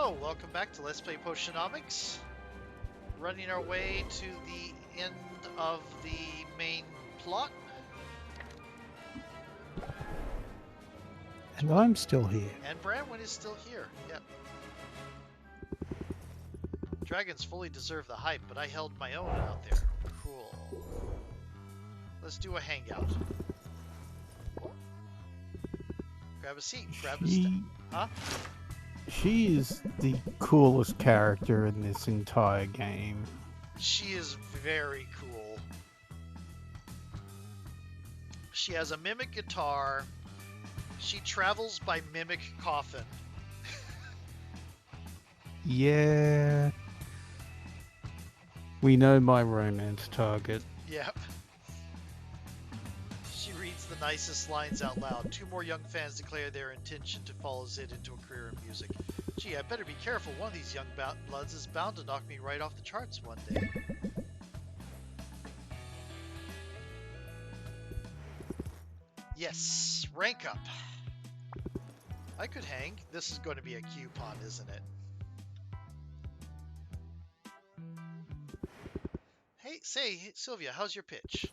Hello, welcome back to Let's Play Potionomics. Running our way to the end of the main plot. And I'm still here. And Branwyn is still here, yep. Dragons fully deserve the hype, but I held my own out there. Cool. Let's do a hangout. Grab a seat, grab a stand. Huh? She is the coolest character in this entire game. She is very cool. She has a mimic guitar. She travels by mimic coffin. Yeah. We know my romance target. Yep. She reads the nicest lines out loud. 2 more young fans declare their intention to follow Zid into a career in music. Gee, I better be careful. One of these young bloods is bound to knock me right off the charts one day. Yes, rank up. I could hang. This is going to be a coupon, isn't it? Hey, say, Sylvia, how's your pitch?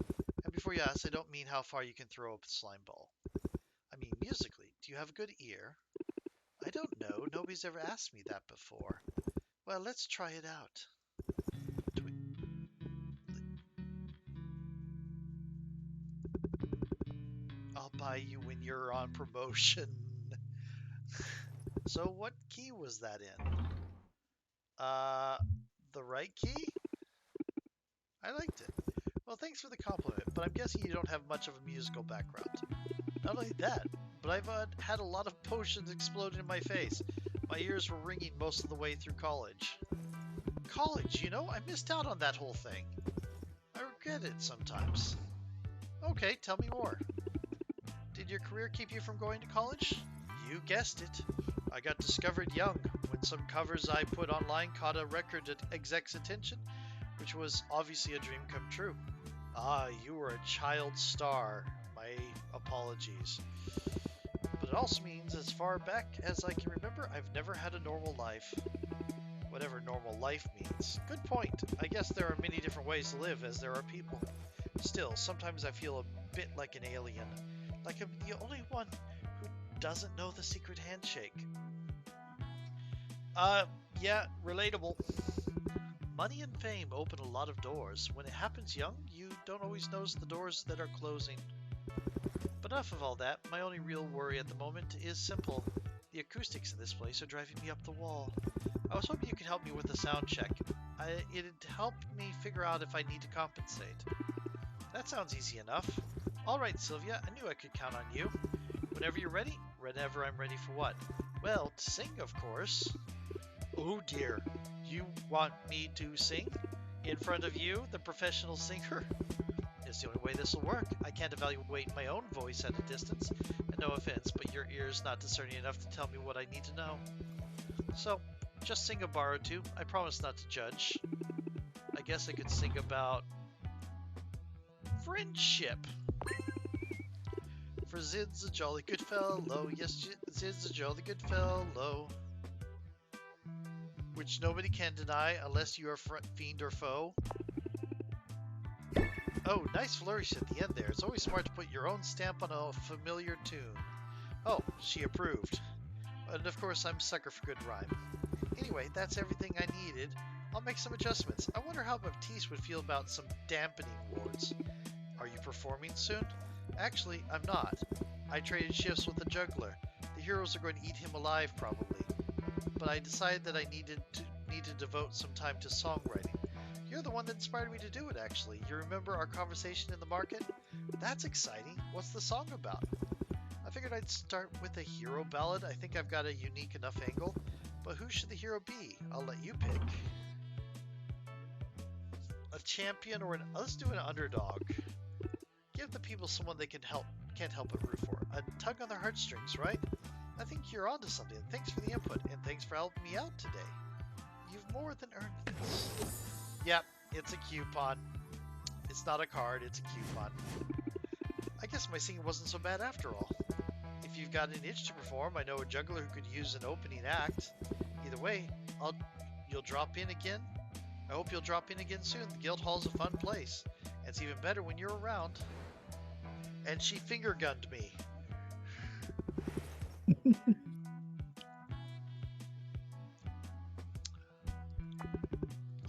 And before you ask, I don't mean how far you can throw a slime ball. I mean musically. Do you have a good ear? I don't know. Nobody's ever asked me that before. Well, let's try it out. I'll buy you when you're on promotion. So what key was that in? The right key? I liked it. Well, thanks for the compliment, but I'm guessing you don't have much of a musical background. Not only that, but I've had a lot of potions explode in my face. My ears were ringing most of the way through college. College, you know, I missed out on that whole thing. I regret it sometimes. Okay, tell me more. Did your career keep you from going to college? You guessed it. I got discovered young when some covers I put online caught a record exec's attention, which was obviously a dream come true. Ah, you were a child star. My apologies. But it also means, as far back as I can remember, I've never had a normal life. Whatever normal life means. Good point. I guess there are many different ways to live, as there are people. Still, sometimes I feel a bit like an alien. Like I'm the only one who doesn't know the secret handshake. Yeah, relatable. Money and fame open a lot of doors. When it happens young, you don't always notice the doors that are closing. But enough of all that. My only real worry at the moment is simple. The acoustics in this place are driving me up the wall. I was hoping you could help me with a sound check. It'd help me figure out if I need to compensate. That sounds easy enough. Alright, Sylvia, I knew I could count on you. Whenever you're ready, whenever I'm ready for what? Well, to sing, of course. Oh dear, you want me to sing? In front of you, the professional singer? It's the only way this will work. I can't evaluate my own voice at a distance. And no offense, but your ear's not discerning enough to tell me what I need to know. So, just sing a bar or two. I promise not to judge. I guess I could sing about friendship. For Zid's a jolly good fellow. Yes, Zid's a jolly good fellow. Which nobody can deny unless you are fiend or foe. Oh, nice flourish at the end there. It's always smart to put your own stamp on a familiar tune. Oh, she approved. And of course, I'm a sucker for good rhyme. Anyway, that's everything I needed. I'll make some adjustments. I wonder how Baptiste would feel about some dampening wards. Are you performing soon? Actually, I'm not. I traded shifts with the juggler. The heroes are going to eat him alive, probably. But I decided that I need to devote some time to songwriting. You're the one that inspired me to do it, actually. You remember our conversation in the market? That's exciting. What's the song about? I figured I'd start with a hero ballad. I think I've got a unique enough angle. But who should the hero be? I'll let you pick. A champion or let's do an underdog. Give the people someone they can't help but root for. A tug on their heartstrings, right? I think you're onto something. Thanks for the input, and thanks for helping me out today. You've more than earned this. Yep, it's a coupon. It's not a card, it's a coupon. I guess my singing wasn't so bad after all. If you've got an itch to perform, I know a juggler who could use an opening act. Either way, you'll drop in again. I hope you'll drop in again soon. The guild hall's a fun place. And it's even better when you're around. And she finger gunned me. You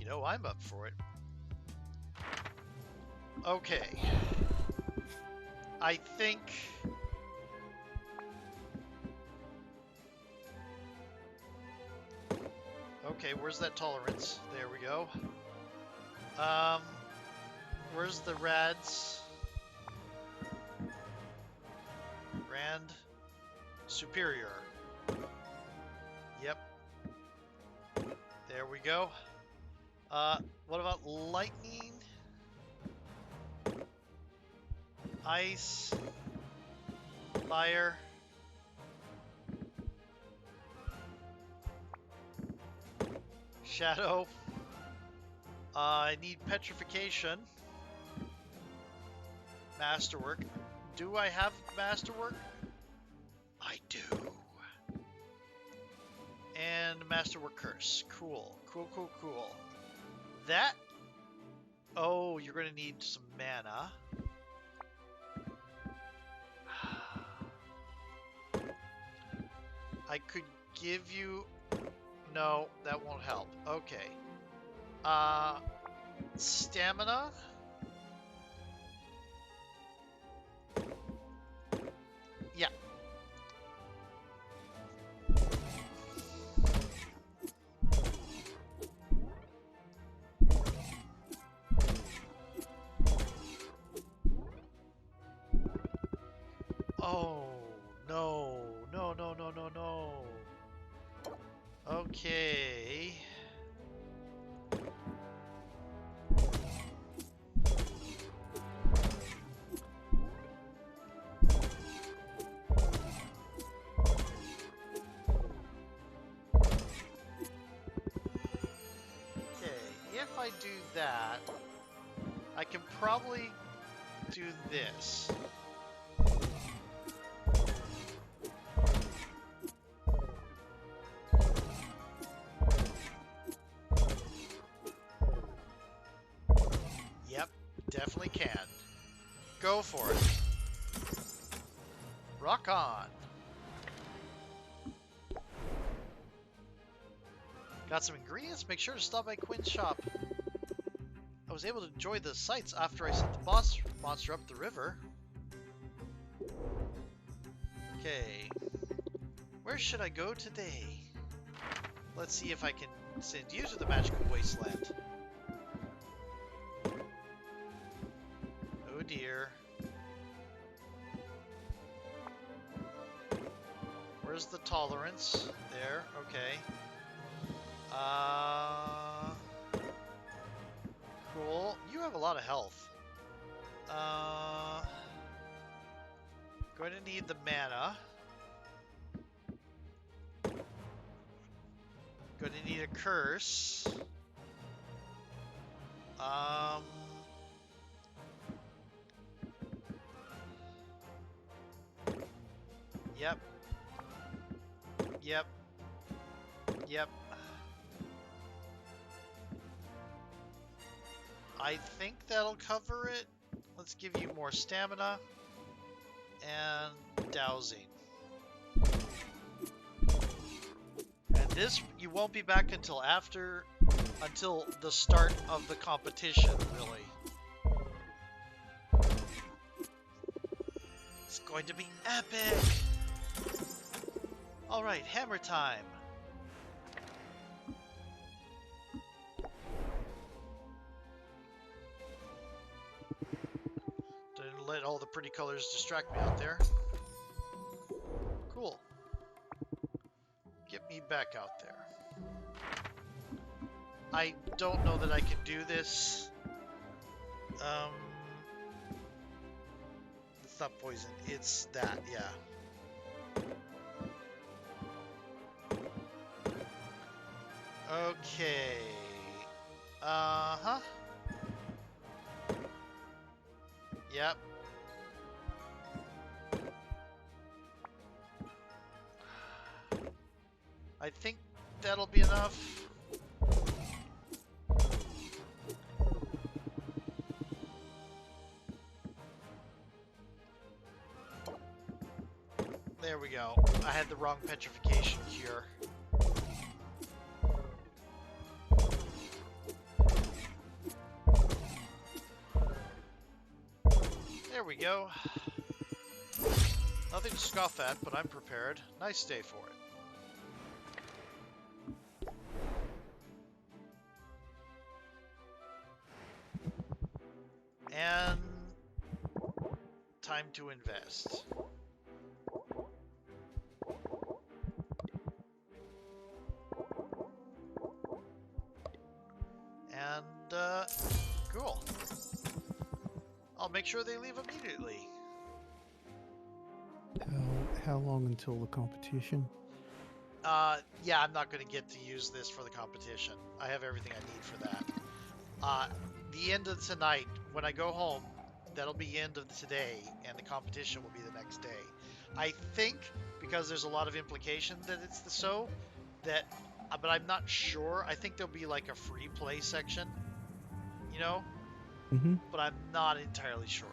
know, I'm up for it. Okay. I think... Okay, where's that tolerance? There we go. Where's the rads? Rand Superior. Yep. There we go. What about lightning? Ice. Fire. Shadow. I need petrification. Masterwork. Do I have masterwork? I do. And masterwork curse. Cool. Cool, cool, cool. That... Oh, you're going to need some mana. I could give you... No, that won't help. Okay. Stamina? Yeah. Oh, no. No, no, no, no, no. Okay. If I do that, I can probably do this. Yep, definitely can. Go for it. Rock on. Got some ingredients? Make sure to stop by Quinn's shop. I was able to enjoy the sights after I sent the boss monster up the river. Okay. Where should I go today? Let's see if I can send you to the magical wasteland. Oh dear. Where's the tolerance? There, okay. Cool. You have a lot of health. Going to need the mana. Going to need a curse. Yep. Yep. Yep. I think that'll cover it. Let's give you more stamina and dowsing. And this, you won't be back until the start of the competition, really. It's going to be epic! Alright, hammer time. Didn't let all the pretty colors distract me out there. Cool. Get me back out there. I don't know that I can do this. It's not poison, it's that, yeah. Okay. Uh-huh. Yep. I think that'll be enough. There we go. I had the wrong petrification cure. There we go. Nothing to scoff at, but I'm prepared. Nice day for it. And time to invest. And, cool. I'll make sure they leave immediately. How long until the competition? Yeah, I'm not going to get to use this for the competition. I have everything I need for that. The end of tonight, when I go home, that'll be the end of today, and the competition will be the next day. I think, because there's a lot of implication that it's the so, that, but I'm not sure. I think there'll be like a free play section, you know? Mm-hmm. But I'm not entirely sure.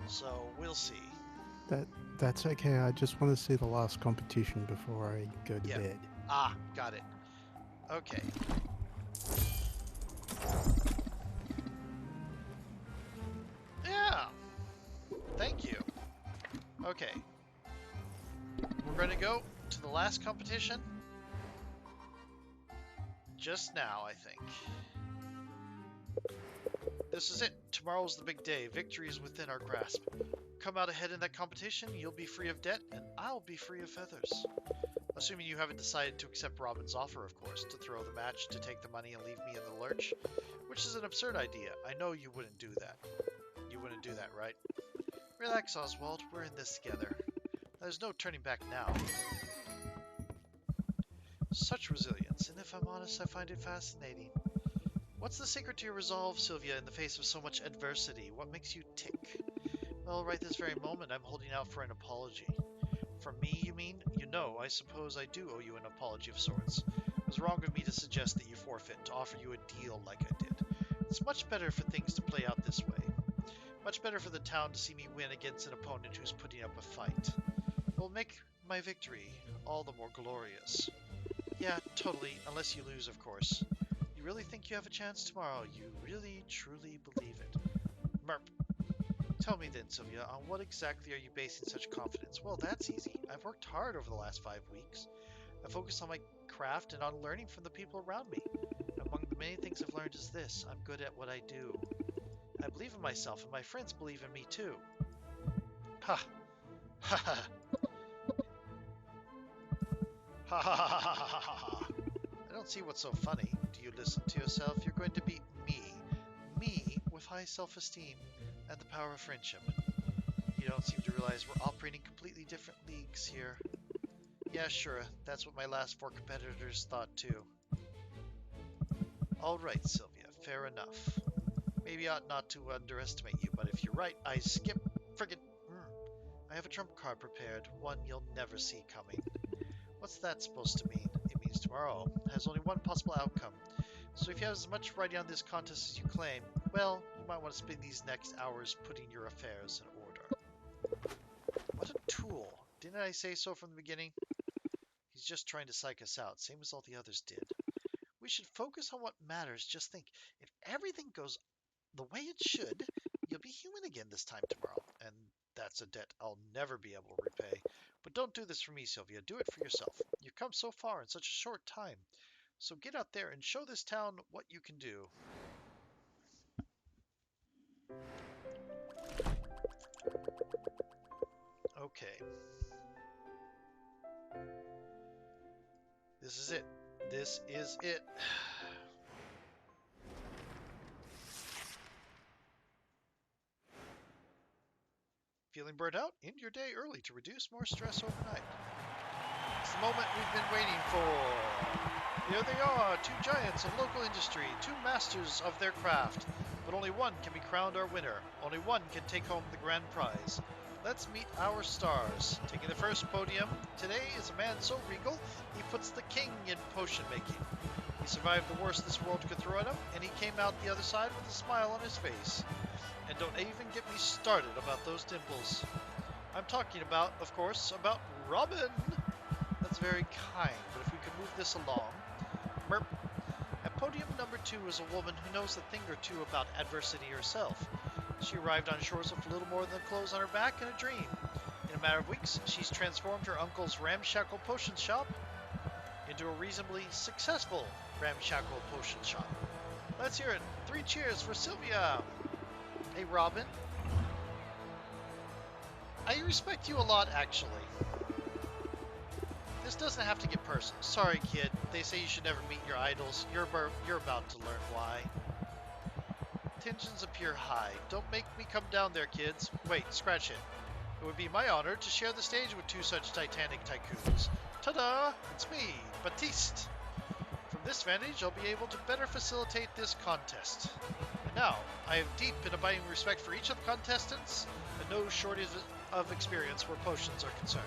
So, we'll see. That's okay. I just want to see the last competition before I go to bed. Ah, got it. Okay. Yeah. Thank you. Okay. We're going to go to the last competition. Just now, I think. This is it. Tomorrow's the big day. Victory is within our grasp. Come out ahead in that competition, you'll be free of debt, and I'll be free of feathers. Assuming you haven't decided to accept Robin's offer, of course, to throw the match, to take the money and leave me in the lurch, which is an absurd idea. I know you wouldn't do that. You wouldn't do that, right? Relax, Oswald. We're in this together. There's no turning back now. Such resilience, and if I'm honest, I find it fascinating. What's the secret to your resolve, Sylvia, in the face of so much adversity? What makes you tick? Well, right this very moment, I'm holding out for an apology. From me, you mean? You know, I suppose I do owe you an apology of sorts. It was wrong of me to suggest that you forfeit, to offer you a deal like I did. It's much better for things to play out this way. Much better for the town to see me win against an opponent who's putting up a fight. It will make my victory all the more glorious. Yeah, totally, unless you lose, of course. You really think you have a chance tomorrow? You really, truly believe it? Merp. Tell me then, Sylvia, on what exactly are you basing such confidence? Well, that's easy. I've worked hard over the last 5 weeks. I focused on my craft and on learning from the people around me. Among the many things I've learned is this: I'm good at what I do. I believe in myself, and my friends believe in me too. Ha! Ha ha! Ha ha ha ha ha ha ha! I don't see what's so funny. Do you listen to yourself? You're going to beat me. Me with high self-esteem and the power of friendship. You don't seem to realize we're operating completely different leagues here. Yeah, sure. That's what my last 4 competitors thought too. Alright, Sylvia. Fair enough. Maybe I ought not to underestimate you, but if you're right, I skip friggin'... I have a trump card prepared, one you'll never see coming. What's that supposed to mean? It means tomorrow has only one possible outcome. So if you have as much writing on this contest as you claim, well, you might want to spend these next hours putting your affairs in order. What a tool. Didn't I say so from the beginning? He's just trying to psych us out, same as all the others did. We should focus on what matters. Just think, if everything goes the way it should, you'll be human again this time tomorrow. And that's a debt I'll never be able to repay. But don't do this for me, Sylvia. Do it for yourself. You've come so far in such a short time. So get out there and show this town what you can do. Okay. This is it. This is it. Feeling burnt out? End your day early to reduce more stress overnight. It's the moment we've been waiting for. Here they are, 2 giants of local industry, 2 masters of their craft. But only one can be crowned our winner. Only one can take home the grand prize. Let's meet our stars. Taking the first podium today is a man so regal, he puts the king in potion making. He survived the worst this world could throw at him, and he came out the other side with a smile on his face. And don't even get me started about those dimples. I'm talking about, of course, about Robin. That's very kind, but if we could move this along. Merp. At podium number 2 is a woman who knows a thing or two about adversity herself. She arrived on shores with little more than clothes on her back and a dream. In a matter of weeks, she's transformed her uncle's ramshackle potion shop into a reasonably successful ramshackle potion shop. Let's hear it. 3 cheers for Sylvia. Hey, Robin. I respect you a lot, actually. This doesn't have to get personal. Sorry, kid. They say you should never meet your idols. You're about to learn why. Tensions appear high. Don't make me come down there, kids. Wait, scratch it. It would be my honor to share the stage with 2 such titanic tycoons. Ta-da! It's me, Batiste. From this vantage, I'll be able to better facilitate this contest. And now, I have deep and abiding respect for each of the contestants, and no shortage of experience where potions are concerned.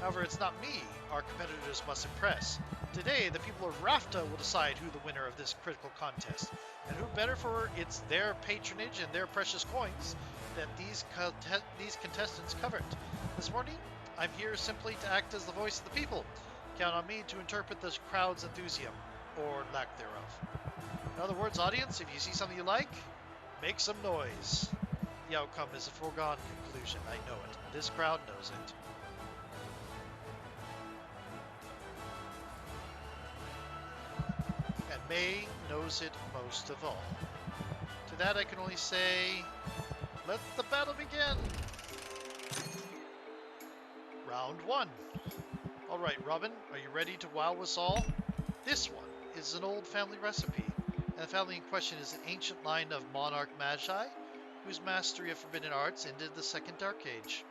However, it's not me our competitors must impress. Today, the people of Rafta will decide who the winner of this critical contest, and who better for it's their patronage and their precious coins that these contestants covet. This morning, I'm here simply to act as the voice of the people. Count on me to interpret the crowd's enthusiasm, or lack thereof. In other words, audience, if you see something you like, make some noise. The outcome is a foregone conclusion, I know it. This crowd knows it. And May knows it most of all. To that I can only say, let the battle begin! Round 1. Alright, Robin, are you ready to wow us all? This one is an old family recipe, and the family in question is an ancient line of monarch magi, whose mastery of forbidden arts ended the Second Dark Age.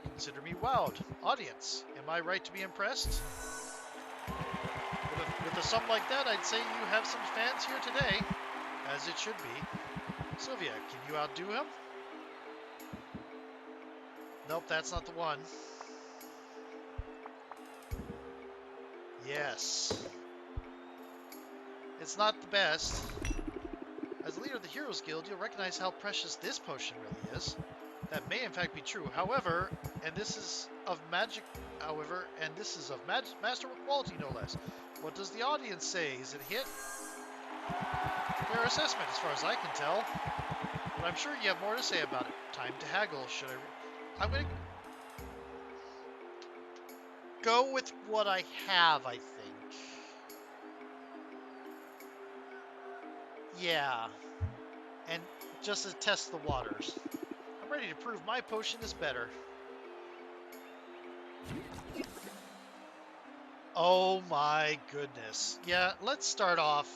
Consider me wowed. Audience, am I right to be impressed? With a sum like that, I'd say you have some fans here today, as it should be. Sylvia, can you outdo him? Nope, that's not the one. Yes. It's not the best. As the leader of the Heroes Guild, you'll recognize how precious this potion really is. That may in fact be true. However, this is of master quality no less. What does the audience say? Is it a hit? Fair assessment as far as I can tell. But I'm sure you have more to say about it. Time to haggle. I'm gonna go with what I have, I think. Yeah. And just to test the waters. I'm ready to prove my potion is better. Oh my goodness. Yeah, let's start off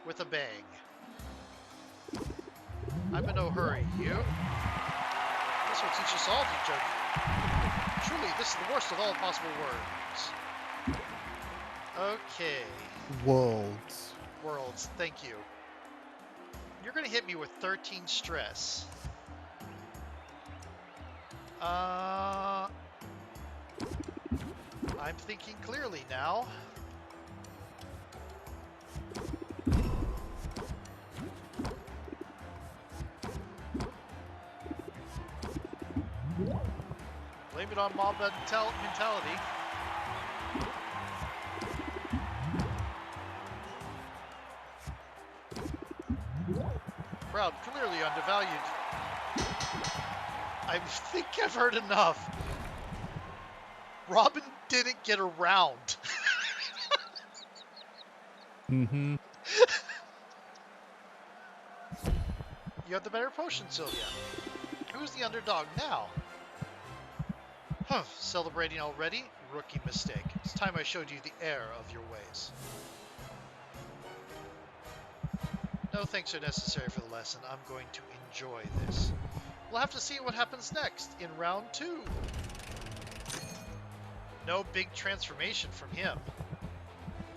with a bang. I'm in no hurry. You? This will teach us all to judge. Truly, this is the worst of all possible words. Okay. Worlds, thank you. You're going to hit me with 13 stress. I'm thinking clearly now. Blame it on mob mentality. Crowd clearly undervalued. I think I've heard enough. Robin didn't get around. Mm-hmm. You have the better potion, Sylvia. Who's the underdog now? Huh, celebrating already? Rookie mistake. It's time I showed you the error of your ways. No thanks are necessary for the lesson. I'm going to enjoy this. We'll have to see what happens next in round 2. No big transformation from him.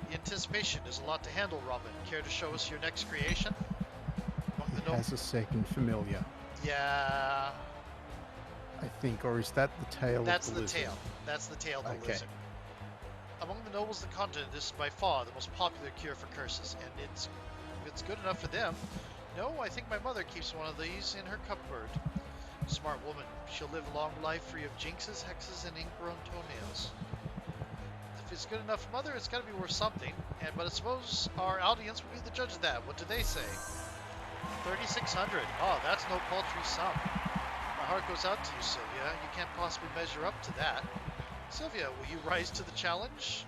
The anticipation is a lot to handle, Robin. Care to show us your next creation? He has a second familiar. Yeah. I think, or is that the tail That's of the the lizard? tail. That's the tail of the Okay. lizard. Among the nobles of the continent, this is by far the most popular cure for curses, and it's good enough for them. No, I think my mother keeps one of these in her cupboard. Smart woman. She'll live a long life free of jinxes, hexes, and ink-grown toenails. If it's good enough for mother, it's got to be worth something. But I suppose our audience will be the judge of that. What do they say? 3,600. Oh, that's no paltry sum. My heart goes out to you, Sylvia. You can't possibly measure up to that. Sylvia, will you rise to the challenge?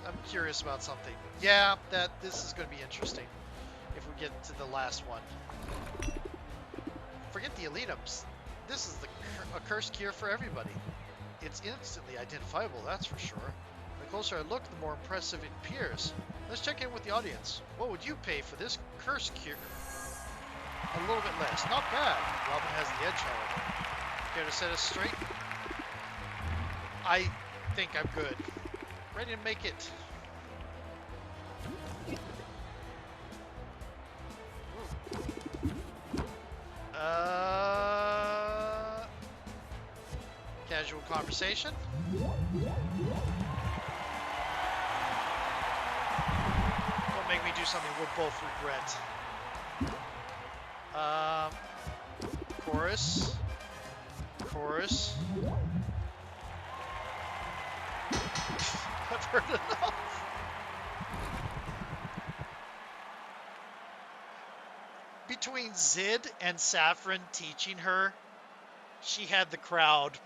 I'm curious about something. Yeah, this is going to be interesting if we get to the last one. Forget the Elenums. This is a curse cure for everybody. It's instantly identifiable, that's for sure. The closer I look, the more impressive it appears. Let's check in with the audience. What would you pay for this curse cure? A little bit less. Not bad. Robin has the edge, however. Care to set us straight? I think I'm good. Ready to make it. Casual conversation. Don't make me do something we'll both regret. Chorus. Chorus. I've heard enough. Between Zid and Saffron teaching her, she had the crowd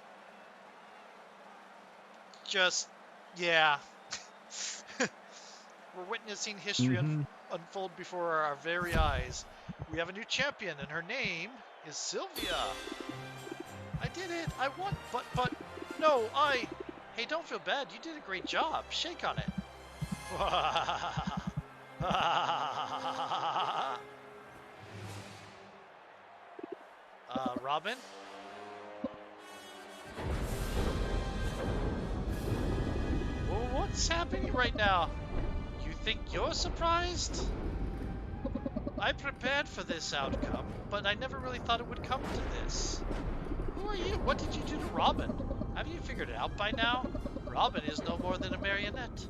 just, yeah. We're witnessing history unfold before our very eyes. We have a new champion, and her name is Sylvia. I did it. I won. But, no, Hey, don't feel bad. You did a great job. Shake on it. Robin? Well, what's happening right now? You think you're surprised? I prepared for this outcome, but I never really thought it would come to this. Who are you? What did you do to Robin? Haven't you figured it out by now? Robin is no more than a marionette.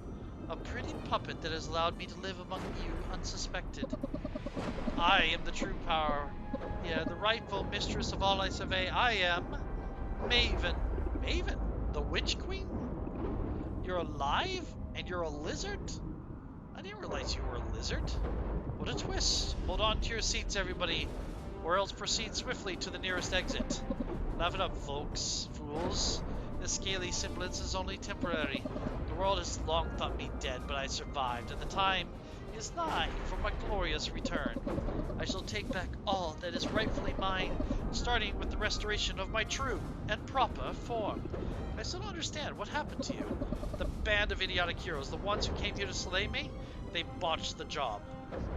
A pretty puppet that has allowed me to live among you unsuspected. I am the true power. Yeah, the rightful mistress of all I survey. I am Maven. Maven? The Witch Queen? You're alive? And you're a lizard? I didn't realize you were a lizard. What a twist. Hold on to your seats, everybody, or else proceed swiftly to the nearest exit. Laugh it up, folks. Fools. This scaly semblance is only temporary. The world has long thought me dead, but I survived, and the time is nigh for my glorious return. I shall take back all that is rightfully mine, starting with the restoration of my true and proper form. I still don't understand what happened to you. The band of idiotic heroes, the ones who came here to slay me, they botched the job.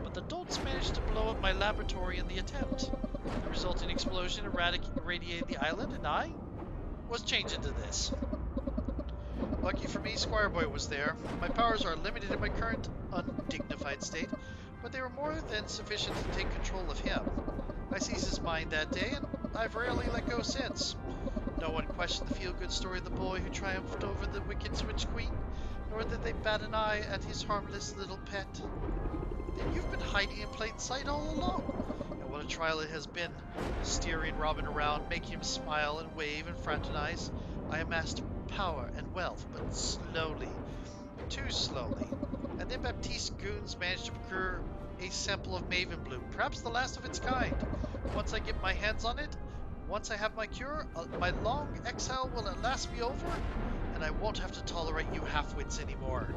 But the dolts managed to blow up my laboratory in the attempt. The resulting explosion irradiated the island, and I was changed into this. Lucky for me, Squire Boy was there. My powers are limited in my current undignified state, but they were more than sufficient to take control of him. I seized his mind that day, and I've rarely let go since. No one questioned the feel-good story of the boy who triumphed over the wicked Witch Queen, nor did they bat an eye at his harmless little pet. Then you've been hiding in plain sight all along. And what a trial it has been, steering Robin around, making him smile and wave and fraternize. I amassed power and wealth, but slowly, too slowly. And then Baptiste goons managed to procure a sample of Maven Bloom, perhaps the last of its kind. Once I get my hands on it, once I have my cure, my long exile will at last be over, and I won't have to tolerate you half-wits anymore.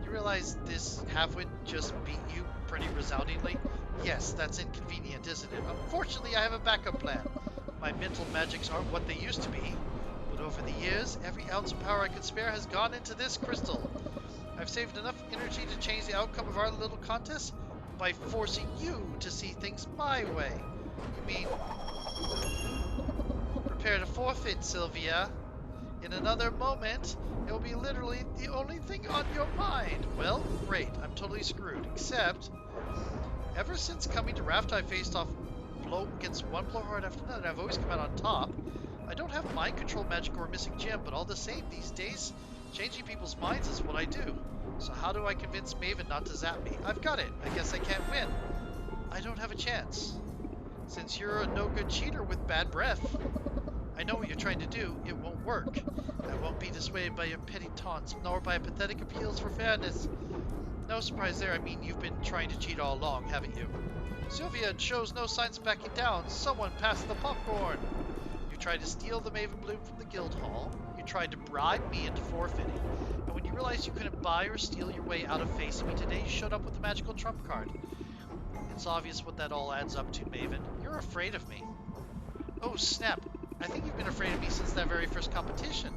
You realize this half-wit just beat you pretty resoundingly? Yes, that's inconvenient, isn't it? Unfortunately, I have a backup plan. My mental magics aren't what they used to be, but over the years, every ounce of power I could spare has gone into this crystal. I've saved enough energy to change the outcome of our little contest by forcing you to see things my way. You mean, prepare to forfeit, Sylvia. In another moment, it will be literally the only thing on your mind. Well, great. I'm totally screwed. Except, Ever since coming to Raft, I faced off blow against one blowhard after another, and I've always come out on top. I don't have mind control magic or a missing gem, but all the same, these days, changing people's minds is what I do. So how do I convince Maven not to zap me? I've got it. I guess I can't win. I don't have a chance. Since you're a no-good cheater with bad breath, I know what you're trying to do. It won't work. I won't be dissuaded by your petty taunts, nor by pathetic appeals for fairness. No surprise there. I mean, you've been trying to cheat all along, haven't you? Sylvia shows no signs of backing down. Someone passed the popcorn. You tried to steal the Maven Bloom from the guild hall. You tried to bribe me into forfeiting. And when you realized you couldn't buy or steal your way out of facing me today, you showed up with the magical trump card. It's obvious what that all adds up to, Maven. You're afraid of me. Oh, snap. I think you've been afraid of me since that very first competition.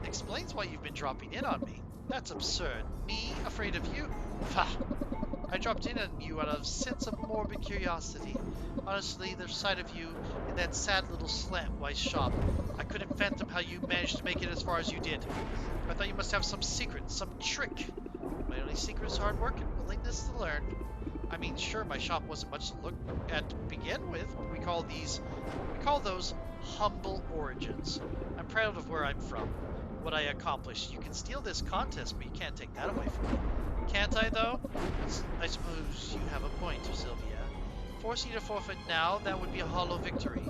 It explains why you've been dropping in on me. That's absurd. Me afraid of you? Pah! I dropped in on you out of a sense of morbid curiosity. Honestly, the sight of you in that sad little slant-wise shop, I couldn't fathom how you managed to make it as far as you did. I thought you must have some secret, some trick. My only secret is hard work and willingness to learn. I mean, sure, my shop wasn't much to look at to begin with, but we call those humble origins. I'm proud of where I'm from, what I accomplished. You can steal this contest, but you can't take that away from me. Can't I, though? I suppose you have a point, Sylvia. Forcing you to forfeit now, that would be a hollow victory.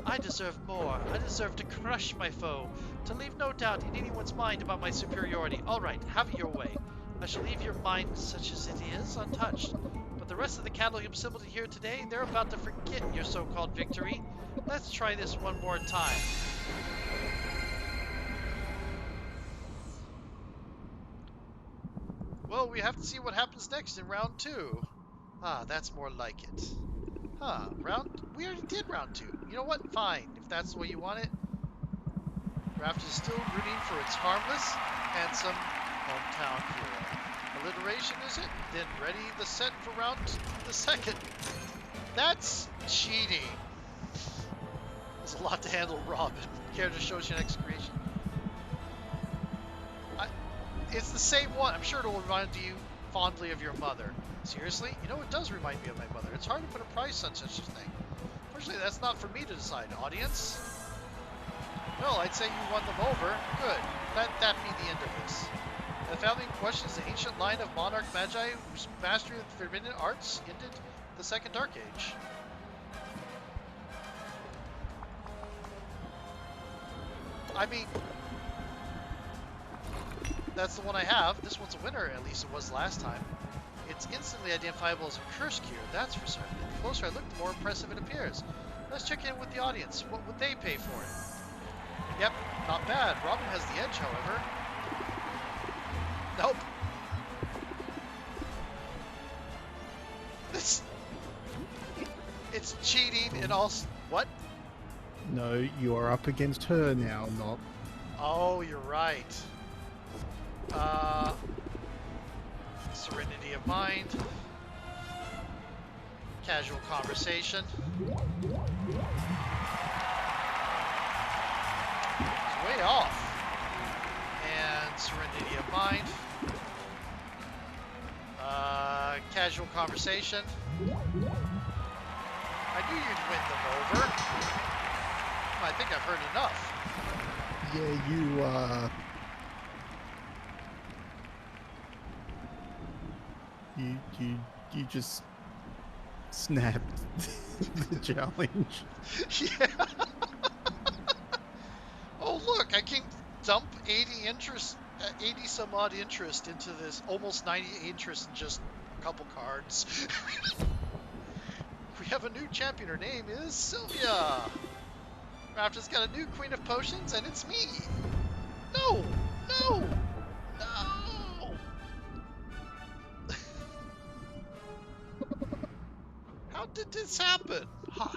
I deserve more. I deserve to crush my foe, to leave no doubt in anyone's mind about my superiority. All right, have it your way. I shall leave your mind, such as it is, untouched. But the rest of the cattle you assembled here today, they're about to forget your so-called victory. Let's try this one more time. Well, we have to see what happens next in round 2. Ah, that's more like it. Huh, we already did round 2. You know what? Fine, if that's the way you want it. Raft is still rooting for its harmless, handsome hometown hero. Alliteration, is it? Then ready the set for round the second. That's cheating. There's a lot to handle, Robin. Care to show us your next creation? It's the same one. I'm sure it will remind you fondly of your mother. Seriously? You know, it does remind me of my mother. It's hard to put a price on such a thing. Fortunately, that's not for me to decide. Audience? Well, I'd say you won them over. Good. Let that be the end of this. The family in question is the ancient line of monarch magi whose mastery of the forbidden arts ended the Second Dark Age. I mean, that's the one I have. This one's a winner, at least it was last time. It's instantly identifiable as a curse cure, that's for certain. The closer I look, the more impressive it appears. Let's check in with the audience. What would they pay for it? Yep, not bad. Robin has the edge, however. Nope. It's cheating and all. What? No, you are up against her now, not. Oh, you're right. Serenity of mind. Casual conversation. It's way off. And serenity of mind. Casual conversation. I knew you'd win them over. I think I've heard enough. Yeah, you just snapped the challenge. Yeah. Oh look, I can dump 80 some odd interest into this, almost 90 interest in just a couple cards. We have a new champion. Her name is Sylvia. Raptor's got a new queen of potions, and it's me. No, no, no. How did this happen? Ha,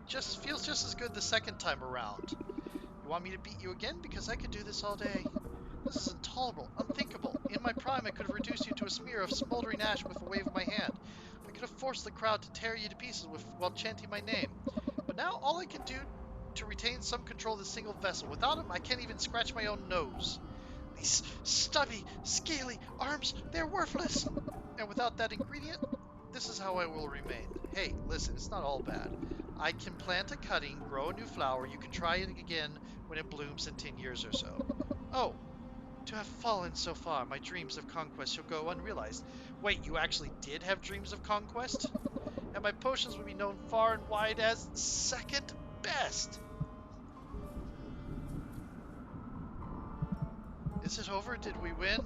just feels just as good the second time around. You want me to beat you again? Because I could do this all day. This is intolerable, unthinkable. In my prime, I could have reduced you to a smear of smoldering ash with a wave of my hand. I could have forced the crowd to tear you to pieces while chanting my name. But now all I can do to retain some control of this single vessel. Without him, I can't even scratch my own nose. These stubby, scaly arms, they're worthless. And without that ingredient, This is how I will remain. Hey, listen, it's not all bad. I can plant a cutting, grow a new flower. You can try it again when it blooms in 10 years or so. Oh, to have fallen so far, my dreams of conquest shall go unrealized. Wait, you actually did have dreams of conquest? And my potions will be known far and wide as second best. Is it over? Did we win?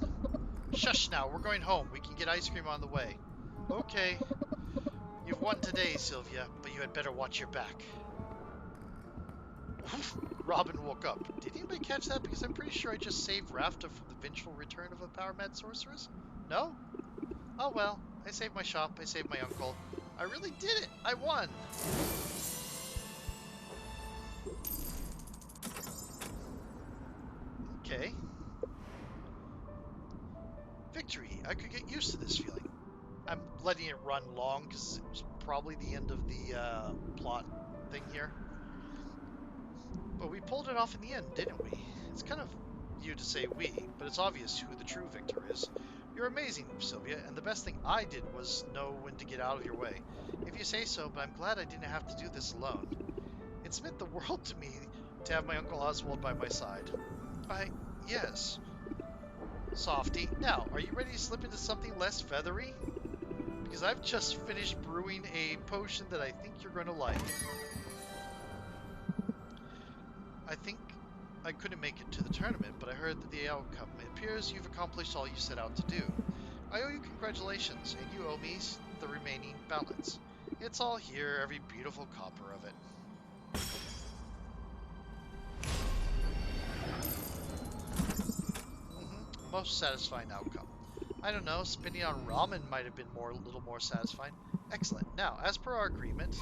Shush now, we're going home. We can get ice cream on the way. Okay. You've won today, Sylvia, but you had better watch your back. Robin woke up. Did anybody catch that? Because I'm pretty sure I just saved Rafta from the vengeful return of a power-mad sorceress. No? Oh well. I saved my shop. I saved my uncle. I really did it. I won. Okay. Victory. I could get used to this feeling. I'm letting it run long because it was probably the end of the plot thing here. But we pulled it off in the end, didn't we? It's kind of you to say we, but it's obvious who the true victor is. You're amazing, Sylvia, and the best thing I did was know when to get out of your way. If you say so, but I'm glad I didn't have to do this alone. It's meant the world to me to have my Uncle Oswald by my side. Yes. Softy. Now, are you ready to slip into something less feathery? Because I've just finished brewing a potion that I think you're going to like. I think I couldn't make it to the tournament, but I heard the outcome. It appears you've accomplished all you set out to do. I owe you congratulations, and you owe me the remaining balance. It's all here, every beautiful copper of it. Most satisfying outcome. I don't know, spending on ramen might have been a little more satisfying. Excellent. Now, as per our agreement,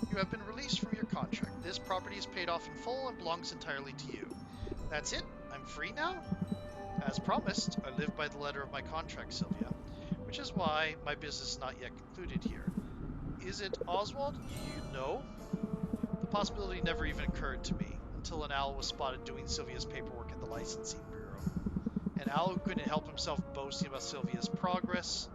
you have been released from your contract. This property is paid off in full and belongs entirely to you. That's it? I'm free now? As promised, I live by the letter of my contract, Sylvia, which is why my business is not yet concluded here. Is it Oswald? You know? The possibility never even occurred to me until an owl was spotted doing Sylvia's paperwork at the licensing bureau. An owl who couldn't help himself boasting about Sylvia's progress.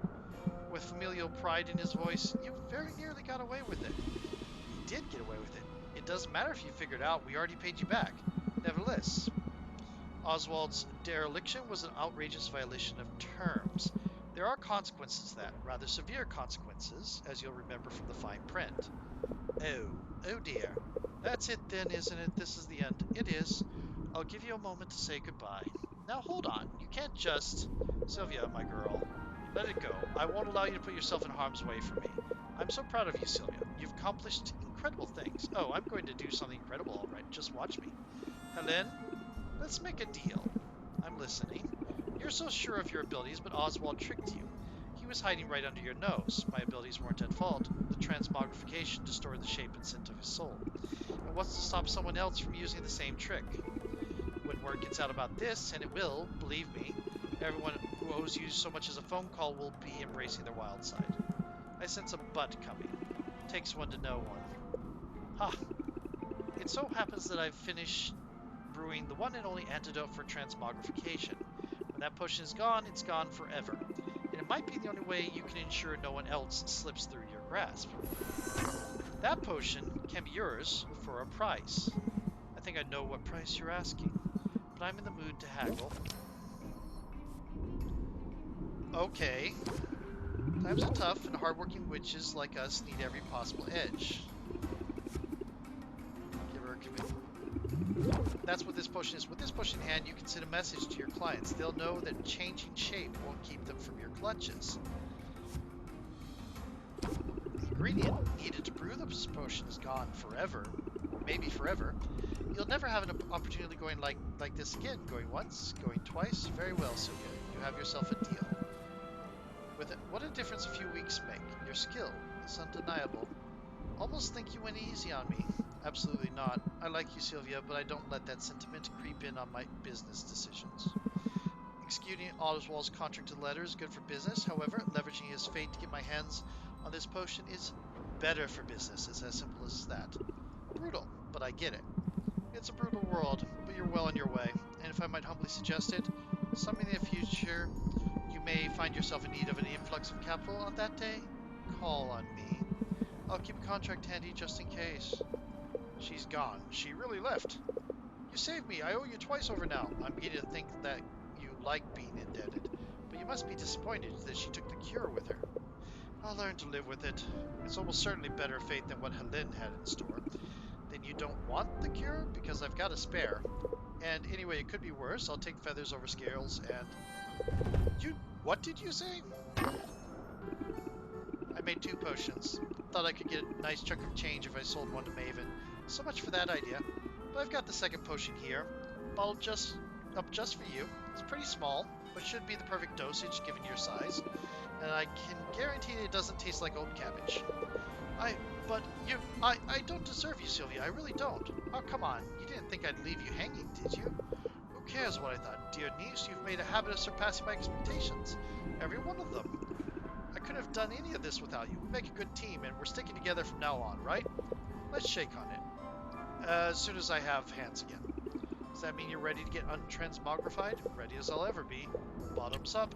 With familial pride in his voice, you very nearly got away with it. You did get away with it. It doesn't matter if you figured out, we already paid you back. Nevertheless, Oswald's dereliction was an outrageous violation of terms. There are consequences to that, rather severe consequences, as you'll remember from the fine print. Oh dear. That's it then, isn't it? This is the end. It is. I'll give you a moment to say goodbye. Now hold on. You can't just... Sylvia, my girl. Let it go. I won't allow you to put yourself in harm's way for me. I'm so proud of you, Sylvia. You've accomplished incredible things. Oh, I'm going to do something incredible, all right. Just watch me. Helen, let's make a deal. I'm listening. You're so sure of your abilities, but Oswald tricked you. He was hiding right under your nose. My abilities weren't at fault. The transmogrification distorted the shape and scent of his soul. And what's to stop someone else from using the same trick? When word gets out about this, and it will, believe me, everyone who owes you so much as a phone call will be embracing their wild side. I sense a but coming. Takes one to know one. Ha! It so happens that I've finished brewing the one and only antidote for transmogrification. When that potion is gone, it's gone forever. And it might be the only way you can ensure no one else slips through your grasp. That potion can be yours for a price. I think I know what price you're asking, but I'm in the mood to haggle. Okay. Times are tough, and hardworking witches like us need every possible edge. That's what this potion is. With this potion in hand, you can send a message to your clients. They'll know that changing shape won't keep them from your clutches. The ingredient needed to brew this potion is gone forever. Maybe forever. You'll never have an opportunity going like this again. Going once, going twice. Very well, Sylvia. You have yourself a deal. With it, what a difference a few weeks make. Your skill is undeniable. Almost think you went easy on me. Absolutely not. I like you, Sylvia, but I don't let that sentiment creep in on my business decisions. Executing Oswald's contracted letter is good for business. However, leveraging his fate to get my hands on this potion is better for business. It's as simple as that. Brutal, but I get it. It's a brutal world, but you're well on your way. and if I might humbly suggest it, something in the future you may find yourself in need of an influx of capital on that day, call on me. I'll keep a contract handy just in case. She's gone. She really left. You saved me. I owe you twice over now. I'm beginning to think that you like being indebted, but you must be disappointed that she took the cure with her. I'll learn to live with it. It's almost certainly better fate than what Helene had in store. Then you don't want the cure? Because I've got a spare. And anyway, it could be worse. I'll take feathers over scales and... You... What did you say? I made 2 potions. Thought I could get a nice chunk of change if I sold one to Maven. So much for that idea. But I've got the second potion here. Bottled just for you. It's pretty small, but should be the perfect dosage given your size. And I can guarantee it doesn't taste like old cabbage. I don't deserve you, Sylvia. I really don't. Oh, come on. You didn't think I'd leave you hanging, did you? Who cares what I thought? Dear niece, you've made a habit of surpassing my expectations. Every one of them. I couldn't have done any of this without you. We make a good team, and we're sticking together from now on, right? Let's shake on it. As soon as I have hands again. Does that mean you're ready to get untransmogrified? Ready as I'll ever be. Bottoms up.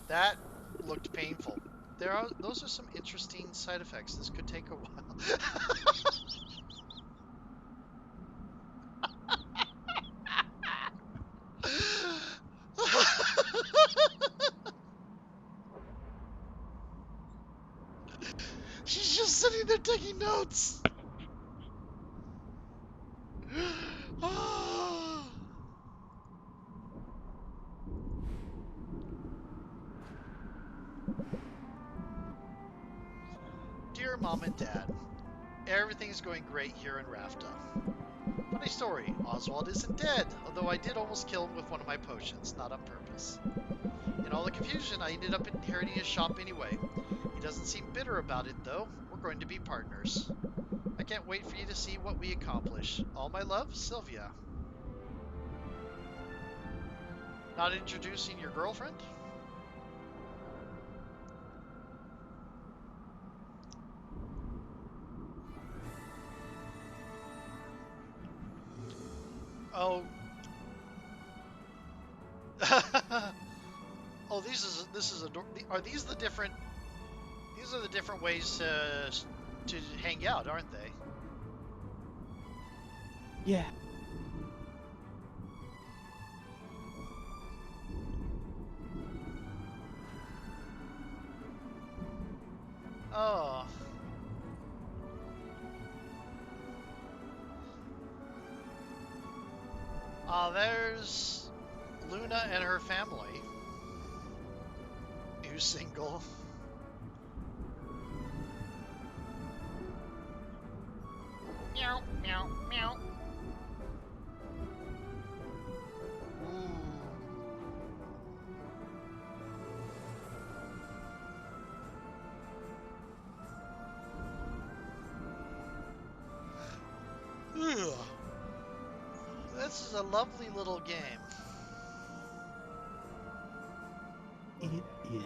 That looked painful. Those are some interesting side effects. This could take a while. She's just sitting there taking notes. Dear Mom and Dad, everything's going great here in Rafta. Funny story, Oswald isn't dead, although I did almost kill him with one of my potions, not on purpose. In all the confusion, I ended up inheriting his shop anyway. He doesn't seem bitter about it, though. We're going to be partners. I can't wait for you to see what we accomplish. All my love, Sylvia. Not introducing your girlfriend? Oh. Oh, are these the different? These are the different ways to hang out, aren't they? Yeah. Oh. There's Luna and her family. Who's single. Meow, meow, meow. Ooh. This is a lovely little game. It is.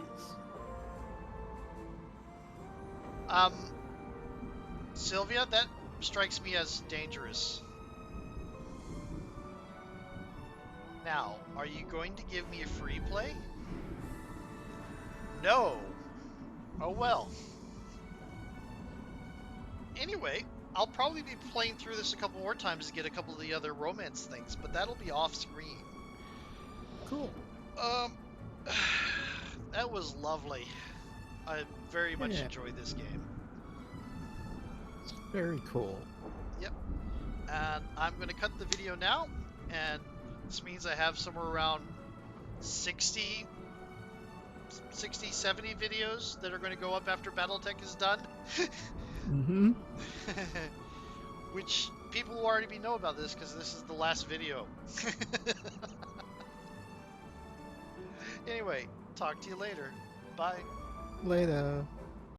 Sylvia, that strikes me as dangerous. Now, are you going to give me a free play? No. Oh well. Anyway, I'll probably be playing through this a couple more times to get a couple of the other romance things, but that'll be off screen. Cool. That was lovely. I very much enjoyed this game. Very cool. Yep. And I'm going to cut the video now, and this means I have somewhere around 60, 70 videos that are going to go up after Battletech is done. Mm-hmm. Which people will already know about this because this is the last video. Anyway, talk to you later. Bye. Later.